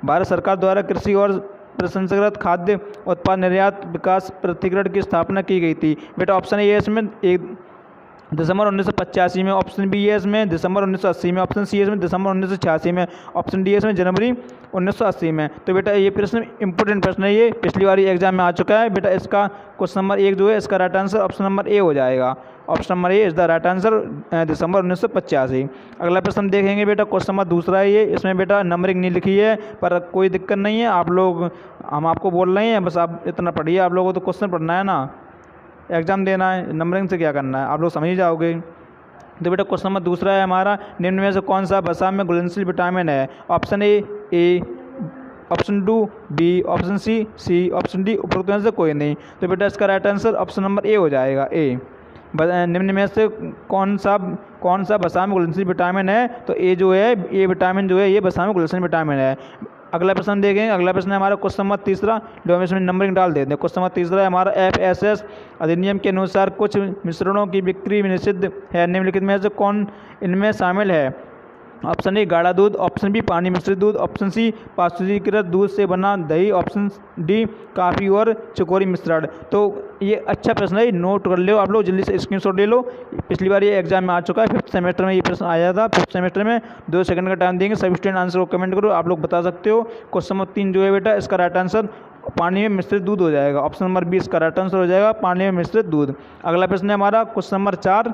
भारत सरकार द्वारा कृषि और प्रसंस्कृत खाद्य उत्पाद निर्यात विकास प्राधिकरण की स्थापना की गई थी। बेटा ऑप्शन ए है इसमें 1 दिसंबर 1985 में, ऑप्शन बी है इसमें दिसंबर 1980 में, ऑप्शन सी है इसमें दिसंबर 1986 में, ऑप्शन डी है इसमें जनवरी 1980 में। तो बेटा ये प्रश्न इंपॉर्टेंट प्रश्न है, ये पिछली बार एग्जाम में आ चुका है। बेटा इसका क्वेश्चन नंबर 1 जो है इसका right answer option number A हो जाएगा। Option number A is the right answer, December 1985। अगला प्रश्न देखेंगे बेटा, क्वेश्चन नंबर दूसरा है ये। इसमें बेटा नंबरिंग नहीं लिखी है, पर कोई दिक्कत नहीं है। आप लोग, हम आपको बोल रहे हैं, बस आप इतना पढ़िए। आप लोगों को तो क्वेश्चन पढ़ना है ना, एग्जाम देना है, नंबरिंग से क्या करना है, आप लोग समझ जाओगे। तो बेटा क्वेश्चन नंबर दूसरा है हमारा, निम्न में से कौन सा वसा में घुलनशील विटामिन है? Option A, option 2 B, option C, option D उपरोक्त में से कोई नहीं। तो बेटा इसका right answer option number A हो जाएगा, ए। निम्न में से कौन सा वसा में घुलनशील विटामिन है? तो ए जो है, ए विटामिन जो है ये वसा में घुलनशील विटामिन है। अगला प्रश्न देखेंगे। अगला प्रश्न है हमारा क्वेश्चन नंबर तीसरा, जो हम इसमें नंबरिंग डाल देते हैं। क्वेश्चन नंबर तीसरा है हमारा, FSS अधिनियम के अनुसार कुछ मिश्रणों की बिक्री निषिद्ध है, निम्नलिखित में से कौन इनमें शामिल है? ऑप्शन ए गाढ़ा दूध, ऑप्शन बी पानी मिश्रित दूध, ऑप्शन सी पाश्चुरीकृत दूध से बना दही, ऑप्शन डी काफ़ी और चिकोरी मिश्रण। तो ये अच्छा प्रश्न है, नोट कर लो आप लोग, जल्दी से स्क्रीनशॉट ले लो। पिछली बार ये एग्जाम में आ चुका है, 5th सेमेस्टर में ये प्रश्न आया था। 5th सेमेस्टर में 2 सेकंड का टाइम देंगे, सभी स्टूडेंट आंसर को कमेंट करो, आप लोग बता सकते हो। क्वेश्चन नंबर 3 जो है बेटा इसका राइट आंसर पानी में मिश्रित दूध हो जाएगा। ऑप्शन नंबर 20 का राइट आंसर हो जाएगा पानी में मिश्रित दूध। अगला प्रश्न है हमारा क्वेश्चन नंबर 4।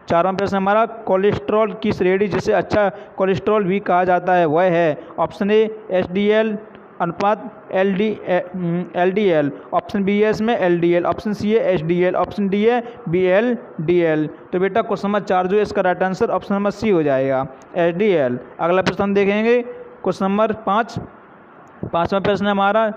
चारवां प्रश्न हमारा, कोलेस्ट्रॉल की श्रेणी जिसे अच्छा कोलेस्ट्रॉल भी कहा जाता है वह है? ऑप्शन ए HDL अनुपात LDL, ऑप्शन बी है इसमें LDL, ऑप्शन सी है HDL, ऑप्शन डी है BLDL। तो बेटा क्वेश्चन नंबर 4 जो है इसका right answer option number C हो जाएगा, HDL। अगला प्रश्न हम देखेंगे क्वेश्चन नंबर 5। पाँचवा प्रश्न हमारा,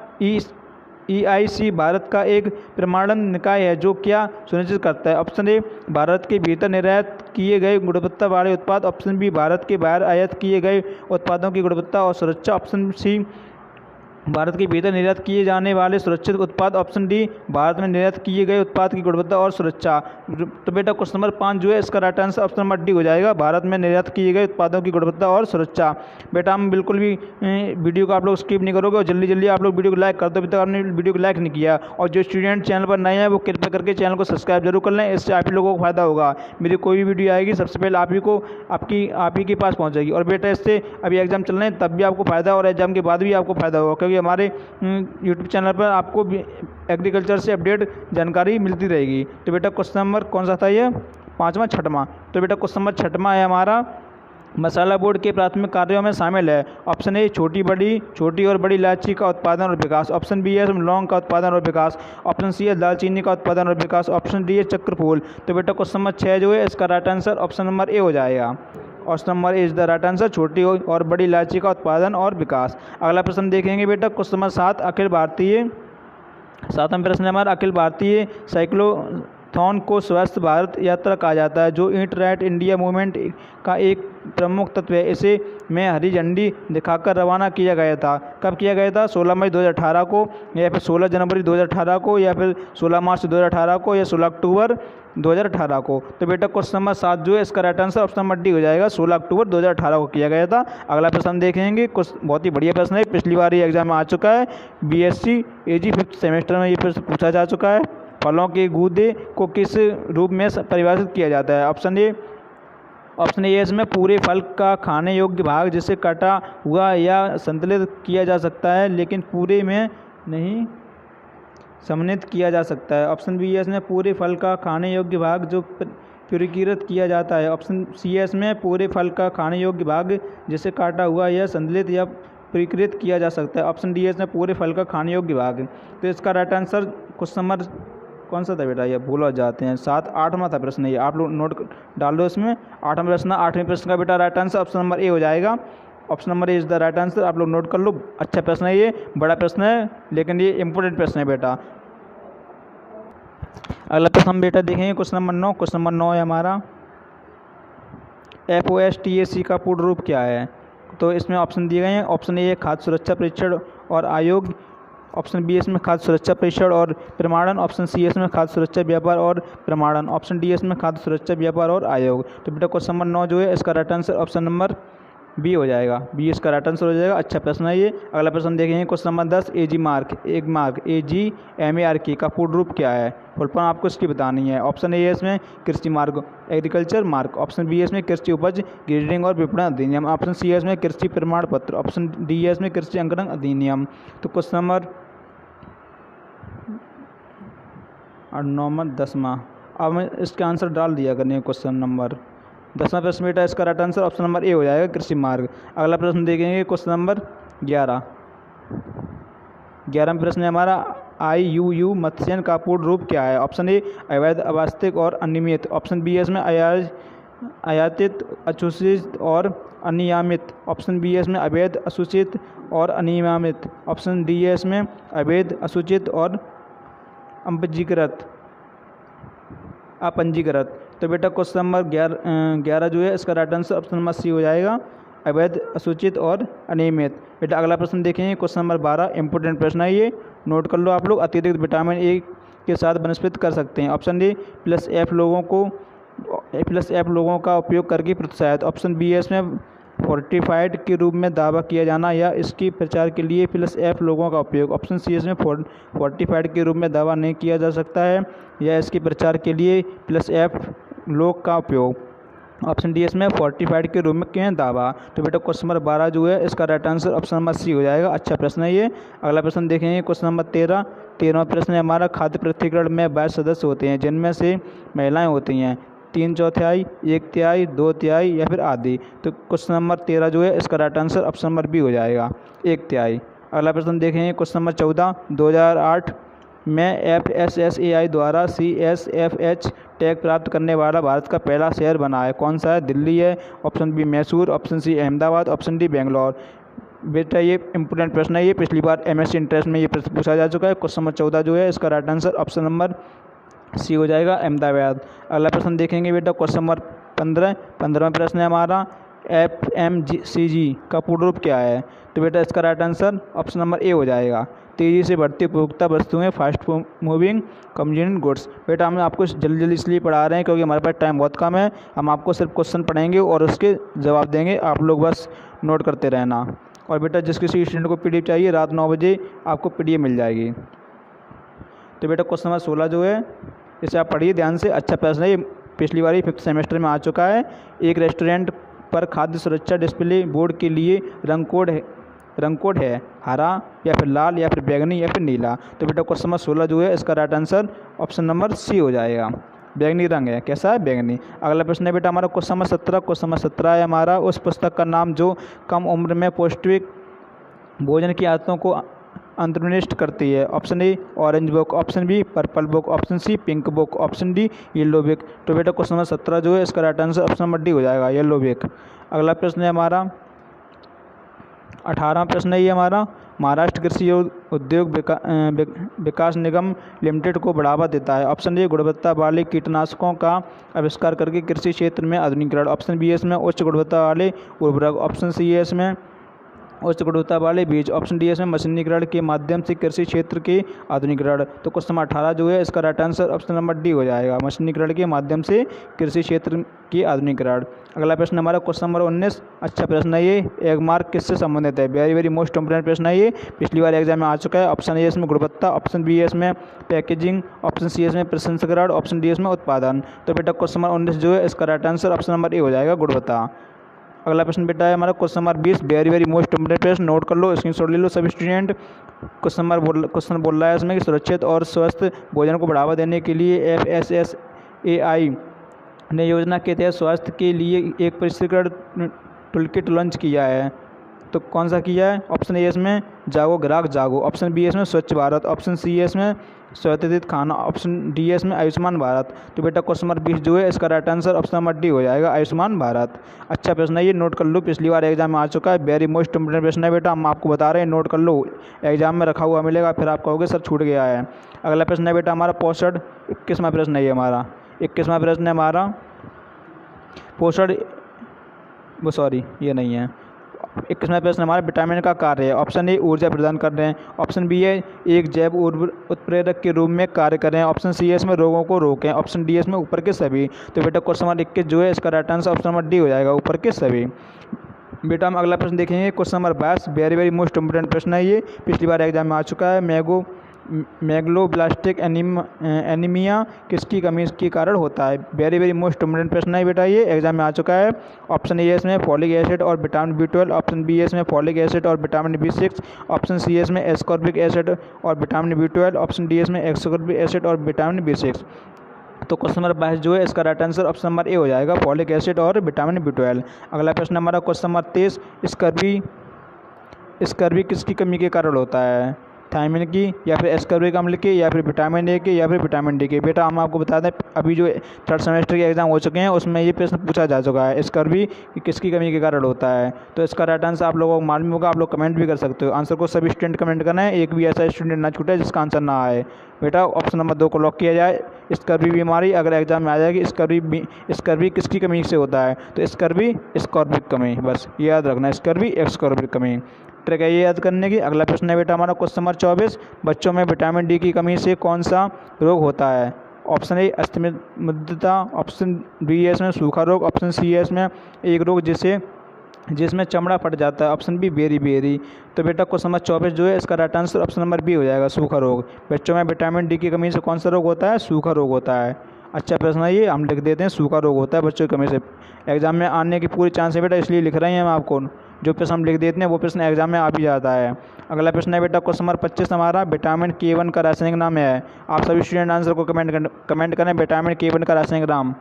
EIC भारत का एक प्रमाणन निकाय है जो क्या सुनिश्चित करता है? ऑप्शन ए भारत के भीतर निर्यात किए गए गुणवत्ता वाले उत्पाद, ऑप्शन बी भारत के बाहर आयात किए गए उत्पादों की गुणवत्ता और सुरक्षा, ऑप्शन सी भारत के भीतर निर्यात किए जाने वाले सुरक्षित उत्पाद, ऑप्शन डी भारत में निर्यात किए गए उत्पाद की गुणवत्ता और सुरक्षा। तो बेटा क्वेश्चन नंबर 5 जो है इसका right answer option number D हो जाएगा, भारत में निर्यात किए गए उत्पादों की गुणवत्ता और सुरक्षा। बेटा हम बिल्कुल भी वीडियो को आप लोग स्किप नहीं करोगे और जल्दी जल्दी आप लोग वीडियो को लाइक कर दो, अभी तक आपने वीडियो को लाइक नहीं किया। और जो स्टूडेंट चैनल पर नए हैं वो कृपया करके चैनल को सब्सक्राइब जरूर कर लें, इससे आप ही लोगों को फायदा होगा। मेरी कोई भी वीडियो आएगी सबसे पहले आप ही के पास पहुँचेगी। और बेटा इससे अभी एग्जाम चल रहे हैं तब भी आपको फायदा और एग्जाम के बाद भी आपको फायदा होगा, क्योंकि हमारे यूट्यूब चैनल पर आपको भी एग्रीकल्चर से अपडेट जानकारी मिलती रहेगी। तो बेटा क्वेश्चन नंबर कौन सा था ये? 5वां, 6वां। तो बेटा क्वेश्चन नंबर 6वां है हमारा, मसाला बोर्ड के प्राथमिक कार्यों में शामिल है? ऑप्शन ए छोटी और बड़ी इलायची का उत्पादन और विकास, ऑप्शन बी है लौंग का उत्पादन और विकास, ऑप्शन सी है दालचीनी का उत्पादन और विकास, ऑप्शन डी है चक्रफूल। तो बेटा क्वेश्चन नंबर 6 जो है इसका right answer option number A हो जाएगा। Option number A is the right answer, छोटी और बड़ी इलायची का उत्पादन और विकास। अगला प्रश्न देखेंगे बेटा क्वेश्चन नंबर 7, सातवां प्रश्न है हमारा, अखिल भारतीय साइक्लोथॉन को स्वस्थ भारत यात्रा कहा जाता है जो ईट राइट इंडिया मूवमेंट का एक प्रमुख तत्व है। इसे में हरी झंडी दिखाकर रवाना किया गया था। कब किया गया था? 16 मई 2018 को, या फिर 16 जनवरी 2018 को, या फिर 16 मार्च 2018 को, या 16 अक्टूबर 2018 को। तो बेटा क्वेश्चन नंबर 7 जो है इसका right answer option number D हो जाएगा, 16 अक्टूबर 2018 को किया गया था। अगला प्रश्न देखेंगे, कुछ बहुत ही बढ़िया प्रश्न है, पिछली बार ये एग्जाम में आ चुका है। BSc AG 5th सेमेस्टर में ये प्रश्न पूछा जा चुका है। फलों के गूदे को किस रूप में परिभाषित किया जाता है? ऑप्शन ए इसमें पूरे फल का खाने योग्य भाग जिसे कटा हुआ या संतुलित किया जा सकता है लेकिन पूरे में नहीं सम्मिलित किया जा सकता है। ऑप्शन बी है इसमें पूरे फल का खाने योग्य भाग जो पूरीकृत किया जाता है। ऑप्शन सी है इसमें पूरे फल का खाने योग्य भाग जिसे काटा हुआ या संतुलित या पूरीकृत किया जा सकता है। ऑप्शन डी है इसमें पूरे फल का खाने योग्य भाग। तो इसका राइट आंसर क्वेश्चन नंबर कौन सा था बेटा? ये भूल जाते हैं, 8वां था प्रश्न, ये आप लोग नोट डाल दो इसमें। 8वां प्रश्न, 8वें प्रश्न का बेटा right answer option number A हो जाएगा। Option number A is the right answer, आप लोग नोट कर लो। अच्छा प्रश्न है, ये बड़ा प्रश्न है लेकिन ये इंपॉर्टेंट प्रश्न है बेटा। अगला प्रश्न हम बेटा देखेंगे क्वेश्चन नंबर 9। क्वेश्चन नंबर 9 है हमारा, FOSTAC का पूर्ण रूप क्या है? तो इसमें ऑप्शन दिए गए हैं। ऑप्शन ए खाद्य सुरक्षा परीक्षण और आयोग, ऑप्शन बी इसमें खाद्य सुरक्षा परीक्षण और प्रमाणन, ऑप्शन सी इसमें खाद्य सुरक्षा व्यापार और प्रमाणन, ऑप्शन डी इसमें खाद्य सुरक्षा व्यापार और आयोग। तो बेटा क्वेश्चन नंबर 9 जो है इसका right answer option number B हो जाएगा, बी इसका राइट आंसर हो जाएगा। अच्छा प्रश्न है ये। अगला प्रश्न देखेंगे question number 10, egg mark AGMARK का पूर्ण रूप क्या है? फुल फॉर्म आपको इसकी बतानी है। ऑप्शन ए है इसमें कृषि मार्ग एग्रीकल्चर मार्क, ऑप्शन बी है इसमें कृषि उपज ग्रेडिंग और विपणन अधिनियम, ऑप्शन सी है इसमें कृषि प्रमाण पत्र, ऑप्शन डी है इसमें कृषि अंकरण अधिनियम। तो क्वेश्चन नंबर 10वां, अब हमें इसका आंसर डाल दिया करने क्वेश्चन नंबर 10वां प्रश्न बेटा इसका right answer option number A हो जाएगा कृषि मार्ग। अगला प्रश्न देखेंगे क्वेश्चन नंबर 11वां प्रश्न है हमारा IUU मत्स्यन का पूर्ण रूप क्या है? ऑप्शन ए अवैध अवास्तविक और अनियमित, ऑप्शन बी है इसमें आयातित असूचित और अनियमित, ऑप्शन बी है इसमें अवैध असूचित और अनियमित, ऑप्शन डी है इसमें अवैध असूचित और अपंजीकृत। तो बेटा क्वेश्चन नंबर 11 जो है इसका right answer option number C हो जाएगा, अवैध असूचित और अनियमित। बेटा अगला प्रश्न देखेंगे क्वेश्चन नंबर 12, इंपॉर्टेंट प्रश्न है ये, नोट कर लो आप लोग। अतिरिक्त विटामिन ए के साथ वनस्पति कर सकते हैं, ऑप्शन डी +F लोगों का उपयोग करके प्रोत्साहित, ऑप्शन बी है इसमें फोर्टिफाइड के रूप में दावा किया जाना या इसकी प्रचार के लिए +F लोगों का उपयोग, ऑप्शन सी इसमें फोर्टिफाइड के रूप में दावा नहीं किया जा सकता है या इसके प्रचार के लिए +F लोग का उपयोग, ऑप्शन डी इसमें फोर्टिफाइड के रूप में दावा। तो बेटा क्वेश्चन नंबर 12 जो है इसका right answer option number C हो जाएगा। अच्छा प्रश्न है ये। अगला प्रश्न देखेंगे क्वेश्चन नंबर 13वां प्रश्न है हमारा, खाद्य पृथक्करण में 22 सदस्य होते हैं जिनमें से महिलाएं होती हैं 3/4, 1/3, 2/3 या फिर आधी। तो क्वेश्चन नंबर 13 जो है इसका right answer option number B हो जाएगा, 1/3। अगला प्रश्न देखेंगे क्वेश्चन नंबर 14, 2008 में FSSAI द्वारा CSFH टैग प्राप्त करने वाला भारत का पहला शहर बना है, कौन सा है? दिल्ली है, option B Mysore, option C Ahmedabad, option D Bangalore. बेटा ये इंपोर्टेंट प्रश्न है ये, पिछली बार MSc इंटरेस्ट में ये प्रश्न पूछा जा चुका है। क्वेश्चन नंबर 14 जो है इसका right answer option number C हो जाएगा, अहमदाबाद। अगला प्रश्न देखेंगे बेटा क्वेश्चन नंबर 15वां प्रश्न है हमारा, FMCG का पूर्ण रूप क्या है? तो बेटा इसका right answer option number A हो जाएगा, तेज़ी से बढ़ती उपभोक्ता वस्तुएं, फास्ट मूविंग कंज्यूमर गुड्स। बेटा हम आपको जल्दी इसलिए पढ़ा रहे हैं क्योंकि हमारे पास टाइम बहुत कम है। हम आपको सिर्फ क्वेश्चन पढ़ाएंगे और उसके जवाब देंगे, आप लोग बस नोट करते रहना। और बेटा जिस किसी स्टूडेंट को PDF चाहिए रात 9 बजे आपको PDF मिल जाएगी। तो बेटा क्वेश्चन नंबर 16 जो है इसे आप पढ़िए ध्यान से। अच्छा प्रश्न है ये, पिछली बार ही 5th सेमेस्टर में आ चुका है। एक रेस्टोरेंट पर खाद्य सुरक्षा डिस्प्ले बोर्ड के लिए रंग कोड है हरा या फिर लाल या फिर बैंगनी या फिर नीला। तो बेटा क्वेश्चन नंबर 16 जो है इसका right answer option number C हो जाएगा, बैंगनी रंग है। कैसा है? बैंगनी। अगला प्रश्न है बेटा हमारा क्वेश्चन नंबर 17। क्वेश्चन नंबर 17 है हमारा, उस पुस्तक का नाम जो कम उम्र में पौष्टिक भोजन की आदतों को अंतर्निष्ठ करती है, option A orange book, option B purple book, option C pink book, option D yellow book. तो बेटा क्वेश्चन नंबर 17 जो है इसका right answer option number D हो जाएगा, येलो बुक। अगला प्रश्न है हमारा 18वां प्रश्न है ये हमारा, महाराष्ट्र कृषि उद्योग विकास निगम लिमिटेड को बढ़ावा देता है, ऑप्शन ए गुणवत्ता वाले कीटनाशकों का आविष्कार करके कृषि क्षेत्र में आधुनिकीकरण, ऑप्शन बी इसमें उच्च गुणवत्ता वाले उर्वरक, ऑप्शन सी है इसमें उच्च गुणवत्ता वाले बीज, ऑप्शन डी इसमें मशीनीकरण के माध्यम से कृषि क्षेत्र के आधुनिकीकरण। तो क्वेश्चन नंबर 18 जो है इसका right answer option number D हो जाएगा, मशीनीकरण के माध्यम से कृषि क्षेत्र की आधुनिकीकरण। अगला प्रश्न हमारा क्वेश्चन नंबर 19। अच्छा प्रश्न है ये, एग मार्क किससे संबंधित है? वेरी मोस्ट इंपोर्टेंट प्रश्न है ये, पिछली बार एग्जाम में आ चुका है। ऑप्शन ए इसमें गुणवत्ता, ऑप्शन बी इसमें पैकेजिंग, ऑप्शन सी इसमें प्रसंस्करण, ऑप्शन डी इसमें उत्पादन। तो बेटा क्वेश्चन नंबर 19 जो है इसका right answer option number A हो जाएगा, गुणवत्ता। अगला प्रश्न बेटा है हमारा question number 20, very most important प्रश्न, नोट कर लो, स्क्रीनशॉट ले लो सभी स्टूडेंट। क्वेश्चन बोल रहा है इसमें कि सुरक्षित और स्वस्थ भोजन को बढ़ावा देने के लिए FSSAI ने योजना के तहत स्वास्थ्य के लिए एक परिष्कृत टूलकिट लॉन्च किया है, तो कौन सा किया है? ऑप्शन ए इसमें जागो ग्राहक जागो, ऑप्शन बी इसमें स्वच्छ भारत, ऑप्शन सी इसमें स्वादिष्ट खाना, ऑप्शन डी इसमें आयुष्मान भारत। तो बेटा क्वेश्चन नंबर 20 जो है इसका right answer option number D हो जाएगा, आयुष्मान भारत। अच्छा प्रश्न है ये, नोट कर लो, पिछली बार एग्जाम में आ चुका है, वेरी मोस्ट इंपोर्टेंट प्रश्न है बेटा, हम आपको बता रहे हैं, नोट कर लो, एग्जाम में रखा हुआ मिलेगा, फिर आप कहोगे सर छूट गया है। अगला प्रश्न है बेटा हमारा 21वां प्रश्न है ये हमारा, 21वां प्रश्न है हमारा ये नहीं है। 21वां प्रश्न हमारा विटामिन का कार्य है, ऑप्शन ए ऊर्जा प्रदान कर रहे हैं, ऑप्शन बी है एक जैव उत्प्रेरक के रूप में कार्य कर रहे हैं, ऑप्शन सी है इसमें रोगों को रोकें, ऑप्शन डी इसमें ऊपर के सभी। तो बेटा क्वेश्चन नंबर 21 जो है इसका right answer option number D हो जाएगा, ऊपर के सभी। बेटा हम अगला प्रश्न देखेंगे question number 22। Very very most important प्रश्न है ये, पिछली बार एग्जाम में आ चुका है। मैग्लोब्लास्टिक एनीमिया किसकी कमी के कारण होता है? वेरी वेरी मोस्ट इम्पोर्टेंट प्रश्न है बेटा, ये एग्जाम में आ चुका है। ऑप्शन ए इसमें फॉलिक एसिड और विटामिन B12, ऑप्शन बी इसमें फॉलिक एसिड और विटामिन B6, ऑप्शन सी इसमें एस्कॉर्बिक एसिड और विटामिन B12, ऑप्शन डी इसमें एस्कॉर्बिक एसिड और विटामिन B6। तो क्वेश्चन नंबर 22 जो है इसका right answer option number A हो जाएगा, फॉलिक एसिड और विटामिन B12। अगला प्रश्न हमारा क्वेश्चन नंबर 23। स्कर्वी किसकी कमी के कारण होता है? थायमिन की, या फिर एस्कॉर्बिक अम्ल की, या फिर विटामिन ए के, या फिर विटामिन डी के? बेटा हम आपको बता दें अभी जो थर्ड सेमेस्टर के एग्जाम हो चुके हैं उसमें ये प्रश्न पूछा जा चुका है, स्कर्वी किसकी कमी के कारण होता है। तो इसका राइट आंसर आप लोगों को मालूम होगा, आप लोग कमेंट भी कर सकते हो। आंसर को सभी स्टूडेंट कमेंट करना है, एक भी ऐसा स्टूडेंट ना छूटे जिसका आंसर ना आए। बेटा ऑप्शन नंबर 2 को लॉक किया जाए। स्कर्वी बीमारी अगर एग्जाम में आ जाएगी, स्कर्वी किसकी कमी से होता है? तो स्कर्वी स्कॉर्बिक कमी, बस याद रखना, स्कर्वी स्कॉर्बिक कमी। ट्रिक है ये याद करने की। अगला प्रश्न है बेटा हमारा क्वेश्चन नंबर 24। बच्चों में विटामिन डी की कमी से कौन सा रोग होता है? ऑप्शन ए अस्थमितता, ऑप्शन बी है इसमें सूखा रोग, ऑप्शन सी है इसमें एक रोग जिसमें चमड़ा फट जाता है, ऑप्शन बी बेरी। तो बेटा क्वेश्चन नंबर 24 जो है इसका right answer option number B हो जाएगा, सूखा रोग। बच्चों में विटामिन डी की कमी से कौन सा रोग होता है? सूखा रोग होता है। अच्छा प्रश्न है ये, हम लिख देते हैं सूखा रोग होता है बच्चों की कमी से। एग्जाम में आने की पूरी चांस है बेटा, इसलिए लिख रहे हैं हम आपको। जो प्रश्न हम लिख देते हैं वो प्रश्न एग्जाम में आ भी जाता है। अगला प्रश्न है बेटा क्वेश्चन नंबर 25 हमारा, विटामिन K1 का रासायनिक नाम है। आप सभी स्टूडेंट आंसर को कमेंट करें, विटामिन K1 का रासायनिक नाम।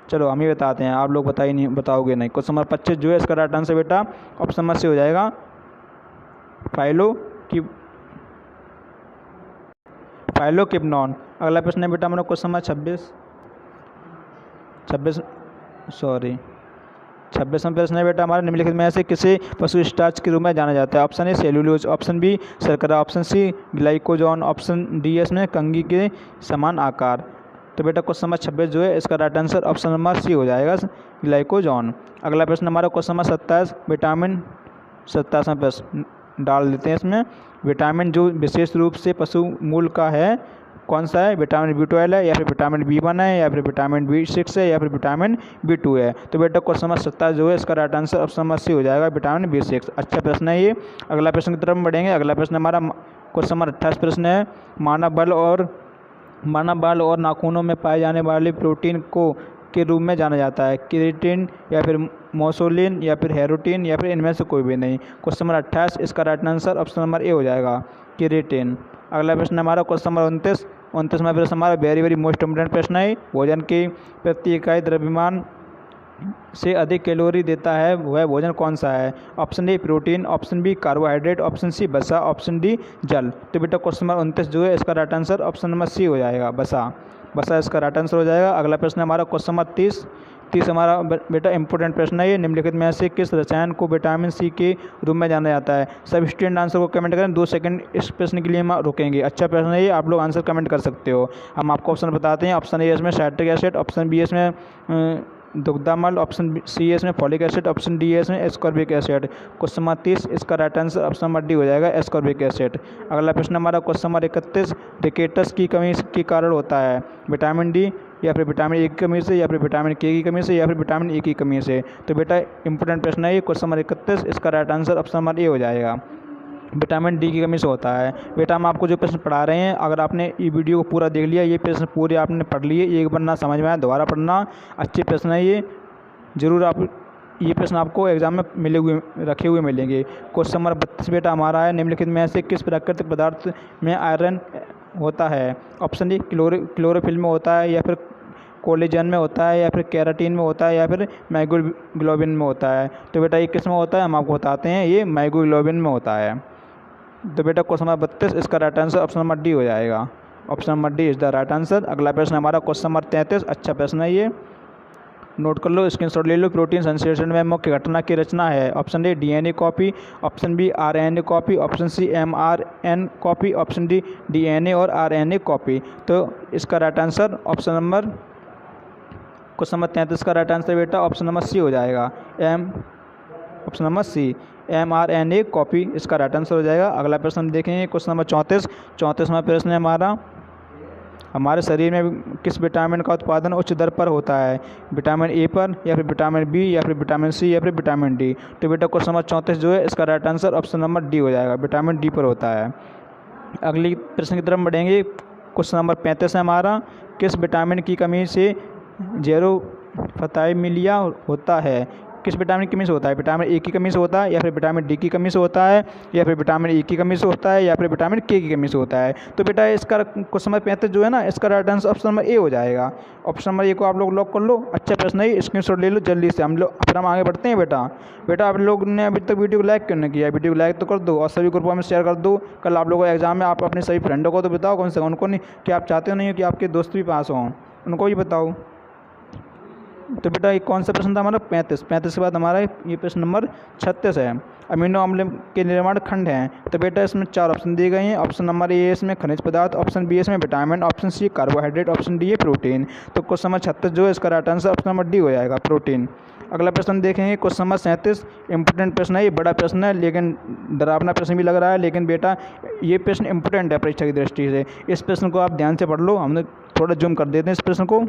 चलो हम ही बताते हैं, आप लोग बताओगे नहीं। क्वेश्चन नंबर 25 जो है इसका राइट आंसर बेटा ऑप्शन नंबर सी हो जाएगा, फाइलोकिनोन। अगला प्रश्न है बेटा हमारा क्वेश्चन नंबर 26वां प्रश्न है बेटा हमारा, निम्नलिखित में से किसे पशु स्टार्च के रूप में जाना जाता है? Option A cellulose, option B शर्करा, option C glycogen, option D इसमें कंघी के समान आकार। तो बेटा क्वेश्चन नंबर 26 जो है इसका right answer option number C हो जाएगा, ग्लाइकोजन। अगला प्रश्न हमारा क्वेश्चन नंबर 27वां प्रश्न डाल देते हैं इसमें। विटामिन जो विशेष रूप से पशु मूल का है कौन सा है? विटामिन B12 है, या फिर विटामिन B1 है, या फिर विटामिन B6 है, या फिर विटामिन B2 है? तो बेटा क्वेश्चन नंबर 27 जो है इसका right answer option number C हो जाएगा, विटामिन B6। अच्छा प्रश्न है ये। अगला प्रश्न की तरफ बढ़ेंगे। अगला प्रश्न हमारा क्वेश्चन नंबर 28 प्रश्न है, मानव बाल और नाखूनों में पाए जाने वाले प्रोटीन को के रूप में जाना जाता है? केराटिन, या फिर मोसोलिन, या फिर हेरोटिन, या फिर इनमें से कोई भी नहीं? क्वेश्चन नंबर 28 इसका right answer option number A हो जाएगा, केराटिन। अगला प्रश्न हमारा क्वेश्चन नंबर 29वां प्रश्न हमारा वेरी वेरी मोस्ट इम्पोर्टेंट प्रश्न है। भोजन की प्रति इकाई द्रव्यमान से अधिक कैलोरी देता है वह भोजन कौन सा है? Option A protein, option B carbohydrate, option C वसा, ऑप्शन डी जल। तो बेटा क्वेश्चन नंबर 29 जो है इसका right answer option number C हो जाएगा, वसा इसका राइट आंसर हो जाएगा। अगला प्रश्न हमारा क्वेश्चन नंबर 30 हमारा बेटा इंपॉर्टेंट प्रश्न है ये, निम्नलिखित में से किस रसायन को विटामिन सी के रूप में जाना जाता है? सब स्टूडेंट आंसर को कमेंट करें, 2 सेकंड इस प्रश्न के लिए हम रुकेंगे। अच्छा प्रश्न है ये, आप लोग आंसर कमेंट कर सकते हो। हम आपको ऑप्शन बताते हैं। ऑप्शन ए इसमें साइट्रिक एसिड, ऑप्शन बी इसमें दुग्धामल, ऑप्शन सी इसमें फॉलिक एसिड, ऑप्शन डी इसमें एस्कॉर्बिक एसिड। क्वेश्चन नंबर 30 इसका right answer option number D हो जाएगा, एस्कॉर्बिक एसिड। अगला प्रश्न हमारा क्वेश्चन नंबर 31, रिकेटस की कमी के कारण होता है? विटामिन डी, या फिर विटामिन ए की कमी से, या फिर विटामिन के की कमी से, या फिर विटामिन ए की कमी से? तो बेटा इंपॉर्टेंट प्रश्न है ये, क्वेश्चन नंबर 31 इसका right answer option number A हो जाएगा, विटामिन डी की कमी से होता है। बेटा हम आपको जो प्रश्न पढ़ा रहे हैं, अगर आपने ये वीडियो को पूरा देख लिया, ये प्रश्न पूरे आपने पढ़ लिए, एक बार ना समझ में आया दोबारा पढ़ना। अच्छे प्रश्न है ये, जरूर आप ये प्रश्न आपको एग्जाम में रखे हुए मिलेंगे। क्वेश्चन नंबर 32 बेटा हमारा है, निम्नलिखित में से किस प्राकृतिक पदार्थ में आयरन होता है? ऑप्शन ए क्लोरोफिल में होता है, या फिर कोलेजन में होता है, या फिर केराटिन में होता है, या फिर माइक्रोग्लोबिन में होता है? तो बेटा ये किस में होता है हम आपको बताते हैं, ये माइक्रोग्लोबिन में होता है। तो बेटा क्वेश्चन नंबर 32 इसका right answer option number D हो जाएगा, option number D is the right answer. अगला प्रश्न हमारा क्वेश्चन नंबर 33, अच्छा प्रश्न है ये, नोट कर लो, स्क्रीनशॉट ले लो। प्रोटीन संश्लेषण में मुख्य घटना की रचना है? Option A DNA copy, option B RNA copy, option C mRNA copy, option D DNA और RNA कॉपी। तो इसका right answer option number question number 33 का राइट आंसर बेटा ऑप्शन नंबर सी हो जाएगा, option number C mRNA copy इसका right answer हो जाएगा। अगला प्रश्न देखेंगे क्वेश्चन नंबर 34वां प्रश्न है हमारा, हमारे शरीर में किस विटामिन का उत्पादन उच्च दर पर होता है? विटामिन ए पर, या फिर विटामिन बी, या फिर विटामिन सी, या फिर विटामिन डी। तो बेटा क्वेश्चन नंबर 34 जो है इसका right answer option number D हो जाएगा, विटामिन डी पर होता है। अगली प्रश्न की तरफ बढ़ेंगे। क्वेश्चन नंबर 35 है हमारा, किस विटामिन की कमी से जेरोफथाइमिलिया होता है? किस विटामिन की कमी से होता है? विटामिन ए की कमी से होता है, या फिर विटामिन डी की कमी से होता है, या फिर विटामिन ई की कमी से होता है, या फिर विटामिन के की कमी से होता है? तो बेटा इसका क्वेश्चन नंबर 35 जो है ना, इसका right answer option number A हो जाएगा। ऑप्शन नंबर ए को आप लोग लॉक कर लो। अच्छा प्रश्न है, स्क्रीनशॉट ले लो जल्दी से, हम लोग फिर हम आगे बढ़ते हैं। बेटा आप लोग ने अभी तक वीडियो को लाइक क्यों नहीं किया? वीडियो को लाइक तो कर दो और सभी ग्रुपों में शेयर कर दो। कल आप लोगों का एग्जाम है, आप अपने सभी फ्रेंडों को तो बताओ, कौन से उनको नहीं कि आप चाहते हो नहीं हो कि आपके दोस्त भी पास हों, उनको भी बताओ। तो बेटा ये कौन सा प्रश्न था हमारा? 35 के बाद हमारा ये प्रश्न नंबर 36 है। अमीनो अम्ल के निर्माण खंड हैं। तो बेटा इसमें 4 ऑप्शन दिए गए हैं। ऑप्शन नंबर ए इसमें खनिज पदार्थ, ऑप्शन बी इसमें vitamin, option C carbohydrate, option D है प्रोटीन। तो क्वेश्चन नंबर 36 जो है इसका right answer option number D हो जाएगा, प्रोटीन। अगला प्रश्न देखेंगे, क्वेश्चन नंबर 37। इंपॉर्टेंट प्रश्न है, ये बड़ा प्रश्न है लेकिन डरावना प्रश्न भी लग रहा है, लेकिन बेटा ये प्रश्न इंपॉर्टेंट है परीक्षा की दृष्टि से। इस प्रश्न को आप ध्यान से पढ़ लो, हमने थोड़ा जूम कर देते हैं इस प्रश्न को।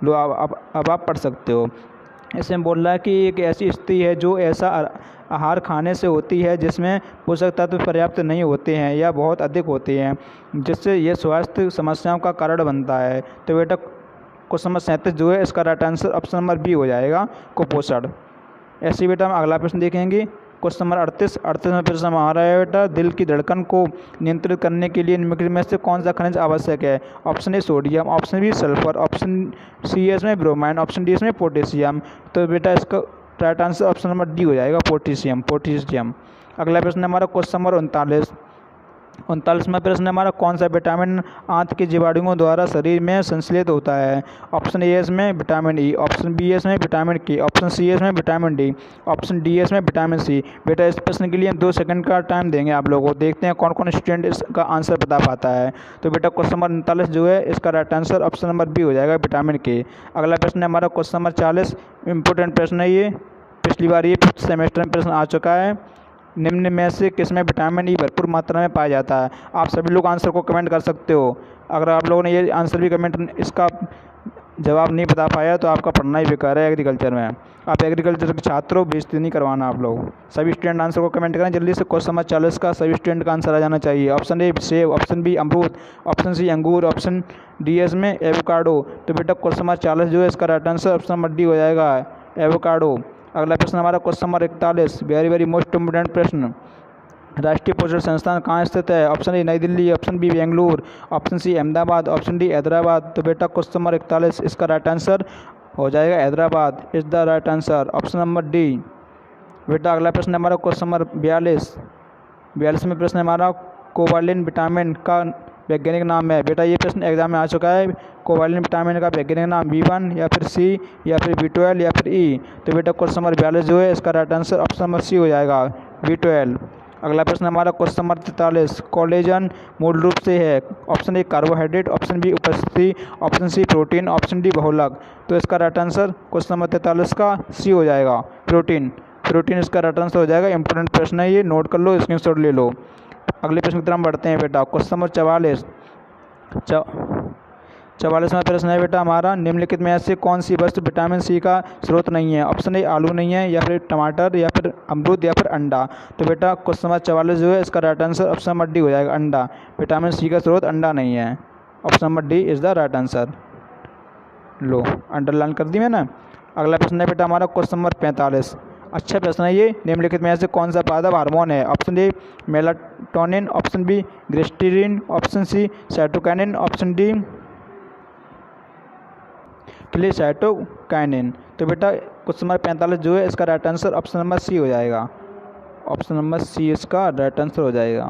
लो अब आप पढ़ सकते हो। इसमें बोल रहा है कि एक ऐसी स्थिति है जो ऐसा आहार खाने से होती है जिसमें पोषक तत्व पर्याप्त नहीं होते हैं या बहुत अधिक होते हैं, जिससे यह स्वास्थ्य समस्याओं का कारण बनता है। तो बेटा क्वेश्चन नंबर 37 जो है इसका right answer option number B हो जाएगा, कुपोषण। ऐसे ही बेटा हम अगला प्रश्न देखेंगे। क्वेश्चन नंबर 38 में प्रश्न हमारा है बेटा, दिल की धड़कन को नियंत्रित करने के लिए निम्नलिखित में से कौन सा खनिज आवश्यक है? Option A sodium, option B sulphur, option C इसमें ब्रोमाइन, ऑप्शन डी इसमें पोटेशियम। तो बेटा इसका right answer option number D हो जाएगा, पोटेशियम। अगला प्रश्न हमारा क्वेश्चन नंबर 39वां प्रश्न हमारा, कौन सा विटामिन आंत के जीवाणुओं द्वारा शरीर में संश्लेषित होता है? ऑप्शन ए इसमें विटामिन ई, ऑप्शन बी इसमें विटामिन के, ऑप्शन सी इसमें विटामिन डी, ऑप्शन डी इसमें विटामिन सी। बेटा इस प्रश्न के लिए हम 2 सेकंड का टाइम देंगे आप लोगों को, देखते हैं कौन कौन स्टूडेंट इसका आंसर बता पाता है। तो बेटा क्वेश्चन नंबर 39 जो है इसका right answer option number B हो जाएगा, विटामिन के। अगला प्रश्न है हमारा क्वेश्चन नंबर 40। इंपॉर्टेंट प्रश्न है ये, पिछली बार ये 5th सेमेस्टर में प्रश्न आ चुका है। निम्न में से किसमें विटामिन ई भरपूर मात्रा में पाया जाता है? आप सभी लोग आंसर को कमेंट कर सकते हो। अगर आप लोगों ने ये आंसर भी कमेंट इसका जवाब नहीं बता पाया तो आपका पढ़ना ही बेकार है एग्रीकल्चर में। आप एग्रीकल्चर के छात्र हो, बेइज्जती नहीं करवाना आप लोग। सभी स्टूडेंट आंसर को कमेंट करें जल्दी से। क्वेश्चन नंबर 40 का सभी स्टूडेंट का आंसर आ जाना चाहिए। ऑप्शन ए सेब, ऑप्शन बी अमरूद, ऑप्शन सी अंगूर, ऑप्शन डी इसमें एवोकाडो। तो बेटा क्वेश्चन नंबर 40 जो है इसका right answer option number D हो जाएगा, एवोकाडो। अगला प्रश्न हमारा question number 41, very most important प्रश्न। राष्ट्रीय पोषण संस्थान कहाँ स्थित है? Option A New Delhi, option B Bengaluru, option C Ahmedabad, option D Hyderabad. तो बेटा क्वेश्चन नंबर 41 इसका राइट आंसर हो जाएगा Hyderabad, is the right answer, option number D. बेटा अगला प्रश्न हमारा क्वेश्चन नंबर 42 में प्रश्न हमारा, कोवालिन विटामिन का वैज्ञानिक नाम है। बेटा ये प्रश्न एग्जाम में आ चुका है। कोवालिन विटामिन का वैज्ञानिक नाम B1 या फिर C या फिर B12 या फिर E। तो बेटा क्वेश्चन नंबर 42 जो है इसका right answer option number C हो जाएगा, B12। अगला प्रश्न हमारा क्वेश्चन नंबर 43, कोलेजन मूल रूप से है। Option A carbohydrate, option B उपस्थिति, option C protein, option D बहुलक। तो इसका राइट आंसर क्वेश्चन नंबर 43 का सी हो जाएगा, प्रोटीन इसका राइट आंसर हो जाएगा। इंपॉर्टेंट प्रश्न है ये, नोट कर लो, स्क्रीनशॉट ले लो। अगले प्रश्न की तरफ बढ़ते हैं बेटा। क्वेश्चन नंबर 44वां प्रश्न है बेटा हमारा, निम्नलिखित में से कौन सी वस्तु विटामिन सी का स्रोत नहीं है? ऑप्शन ए आलू नहीं है, या फिर टमाटर, या फिर अमरूद, या फिर अंडा। तो बेटा क्वेश्चन नंबर 44 जो है इसका right answer option number D हो जाएगा, अंडा। विटामिन सी का स्रोत अंडा नहीं है, option number D is the right answer. Low underline कर दी मैंने। अगला प्रश्न है बेटा हमारा क्वेश्चन नंबर 45। अच्छा प्रश्न है ये, निम्नलिखित में से कौन सा पादप हार्मोन है? Option A melatonin, option B ग्रेस्टिरिन, option C cytokinin, option D cytokinin. तो बेटा क्वेश्चन नंबर 45 जो है इसका right answer option number C हो जाएगा, ऑप्शन नंबर सी इसका राइट आंसर हो जाएगा,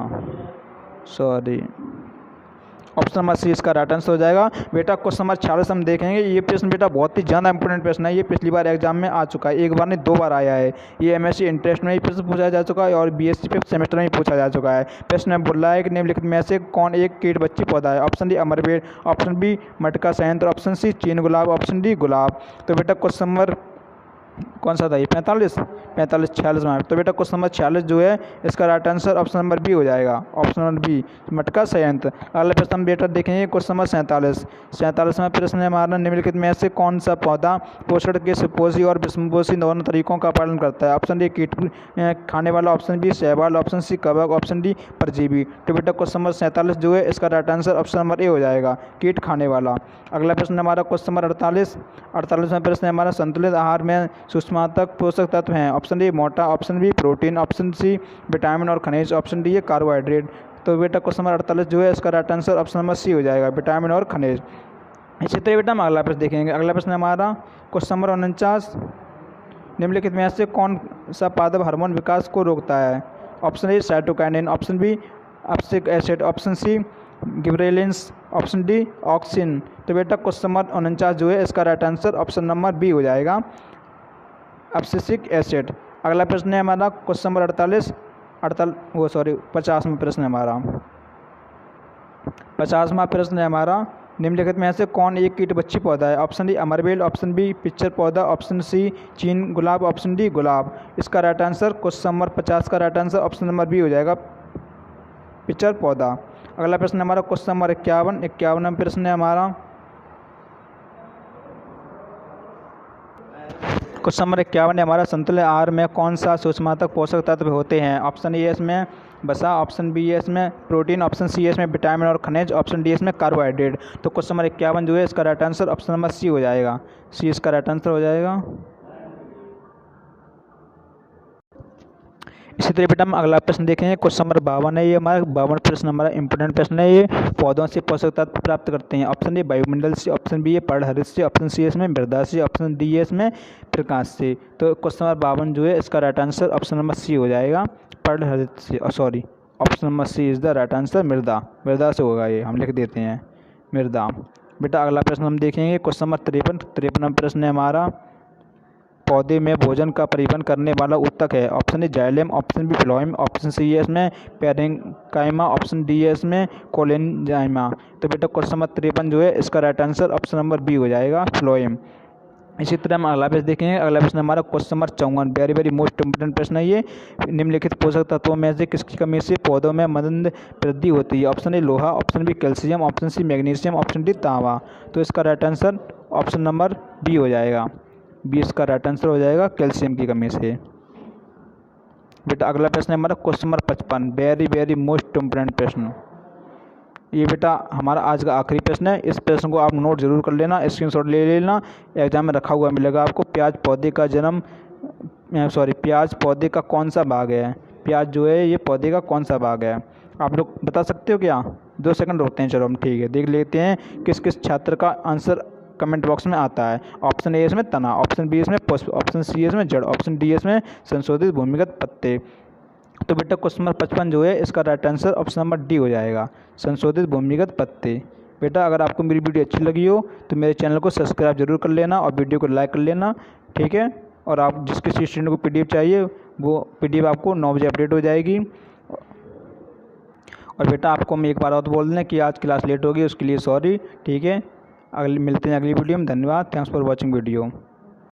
ऑप्शन नंबर सी इसका राइट आंसर हो जाएगा। बेटा क्वेश्चन नंबर 46 हम देखेंगे। ये प्रश्न बेटा बहुत ही ज़्यादा इंपॉर्टेंट प्रश्न है। ये पिछली बार एग्जाम में आ चुका है, एक बार नहीं 2 बार आया है। ये MSc इंटरेस्ट में ही प्रश्न पूछा जा चुका है और BSc 5th सेमेस्टर में ही पूछा जा चुका है। प्रश्न में बोल रहा है कि निम्नलिखित में से कौन एक कीट बच्ची पौधा है? ऑप्शन डी अमरबेल, ऑप्शन बी मटका संयंत्र, ऑप्शन सी चीन गुलाब, ऑप्शन डी गुलाब। तो बेटा क्वेश्चन नंबर कौन सा था ये 45 46 में। तो बेटा क्वेश्चन नंबर 46 जो है इसका right answer option number B हो जाएगा, ऑप्शन नंबर बी मटका संयंत्र। अगला प्रश्न हम बेटा देखेंगे क्वेश्चन नंबर 47 में प्रश्न है हमारा निम्नलिखित में से कौन सा पौधा पोषण के सुपोषी और विषमपोषी दोनों तरीकों का पालन करता है। ऑप्शन डी कीट खाने वाला, ऑप्शन बी शैवाल, ऑप्शन सी कवक, ऑप्शन डी परजीवी। तो बेटा क्वेश्चन नंबर 47 जो है इसका right answer option number A हो जाएगा, कीट खाने वाला। अगला प्रश्न हमारा क्वेश्चन नंबर 48 में प्रश्न है हमारा संतुलित आहार में सूक्ष्मात्मक पोषक तत्व हैं। ऑप्शन डी मोटा, option B protein, option C vitamin और खनिज, ऑप्शन डी है कार्बोहाइड्रेट। तो बेटा क्वेश्चन नंबर 48 जो है इसका right answer option number C हो जाएगा, विटामिन और खनिज। इसी तरह बेटा हम अगला प्रश्न देखेंगे। अगला प्रश्न हमारा क्वेश्चन नंबर 49 निम्नलिखित में से कौन सा पादप हार्मोन विकास को रोकता है। Option A cytokinin, option B abscisic acid, option C gibberellins, option D auxin. तो बेटा क्वेश्चन नंबर 49 जो है इसका right answer option number B हो जाएगा, एब्सिसिक एसिड। अगला प्रश्न है हमारा क्वेश्चन नंबर 50 में प्रश्न है हमारा 50वां प्रश्न है हमारा निम्नलिखित में से कौन एक कीटबच्ची पौधा है। ऑप्शन डी अमरबेल, ऑप्शन बी पिक्चर पौधा, ऑप्शन सी चीन गुलाब, ऑप्शन डी गुलाब। इसका राइट आंसर क्वेश्चन नंबर 50 का right answer option number B हो जाएगा, पिक्चर पौधा। अगला प्रश्न हमारा क्वेश्चन नंबर 51 प्रश्न है हमारा क्वेश्चन नंबर 51 है हमारा संतुलित आहार में कौन सा सूक्ष्मात्मक पोषक तत्व होते हैं। ऑप्शन ए इसमें वसा, ऑप्शन बी इसमें प्रोटीन, ऑप्शन सी इसमें विटामिन और खनिज, ऑप्शन डी इसमें कार्बोहाइड्रेट। तो क्वेश्चन नंबर 51 जो है इसका right answer option number C हो जाएगा, सी इसका राइट आंसर हो जाएगा। इसी तरह बेटा हम अगला प्रश्न देखेंगे क्वेश्चन नंबर 52 है, ये हमारा 52 प्रश्न हमारा इंपॉर्टेंट प्रश्न है। ये पौधों से पोषक तत्व प्राप्त करते हैं। ऑप्शन ए वायुमंडल से, ऑप्शन बी है पर्णहरित से, ऑप्शन सी इसमें मृदा से, ऑप्शन डी इसमें प्रकाश से। तो क्वेश्चन नंबर 52 जो है इसका right answer option number C हो जाएगा, पर्णहरित से। Sorry, option number C is the right answer, मृदा से होगा, ये हम लिख देते हैं मृदा। बेटा अगला प्रश्न हम देखेंगे क्वेश्चन नंबर 53 प्रश्न है हमारा पौधे में भोजन का परिवहन करने वाला ऊतक है। Option A xylem, option B phloem, option C है इसमें पैरेन्काइमा, ऑप्शन डी है इसमें कोलेंजाइमा। तो बेटा क्वेश्चन नंबर 53 जो है इसका right answer option number B हो जाएगा, फ्लोएम। इसी तरह हम अगला प्रश्न देखेंगे। अगला प्रश्न हमारा question number 54 very most important प्रश्न है ये। निम्नलिखित पोषक तत्वों में से किसकी कमी से पौधों में मंद वृद्धि होती है। ऑप्शन ए लोहा, option B calcium, option C magnesium, option D तांबा। तो इसका right answer option number B हो जाएगा, 20 का राइट आंसर हो जाएगा, कैल्शियम की कमी से। बेटा अगला प्रश्न है हमारा question number 55 very most important प्रश्न। ये बेटा हमारा आज का आखिरी प्रश्न है। इस प्रश्न को आप नोट जरूर कर लेना, स्क्रीनशॉट ले लेना, एग्जाम में रखा हुआ मिलेगा आपको। प्याज पौधे का कौन सा भाग है। प्याज जो है ये पौधे का कौन सा भाग है, आप लोग बता सकते हो क्या। 2 सेकंड रुकते हैं, चलो हम ठीक है देख लेते हैं किस किस छात्र का आंसर कमेंट बॉक्स में आता है। ऑप्शन ए इसमें तना, ऑप्शन बी इसमें पुष्प, ऑप्शन सी इसमें जड़, ऑप्शन डी इसमें संशोधित भूमिगत पत्ते। तो बेटा क्वेश्चन नंबर 55 जो है इसका right answer option number D हो जाएगा, संशोधित भूमिगत पत्ते। बेटा अगर आपको मेरी वीडियो अच्छी लगी हो तो मेरे चैनल को सब्सक्राइब जरूर कर लेना और वीडियो को लाइक कर लेना, ठीक है। और आप जिस किसी स्टूडेंट को PDF चाहिए वो PDF आपको 9 बजे अपडेट हो जाएगी। और बेटा आपको हम एक बार और बोल दें कि आज क्लास लेट होगी, उसके लिए सॉरी, ठीक है। मिलते हैं अगली वीडियो में। धन्यवाद, थैंक्स फॉर वॉचिंग वीडियो।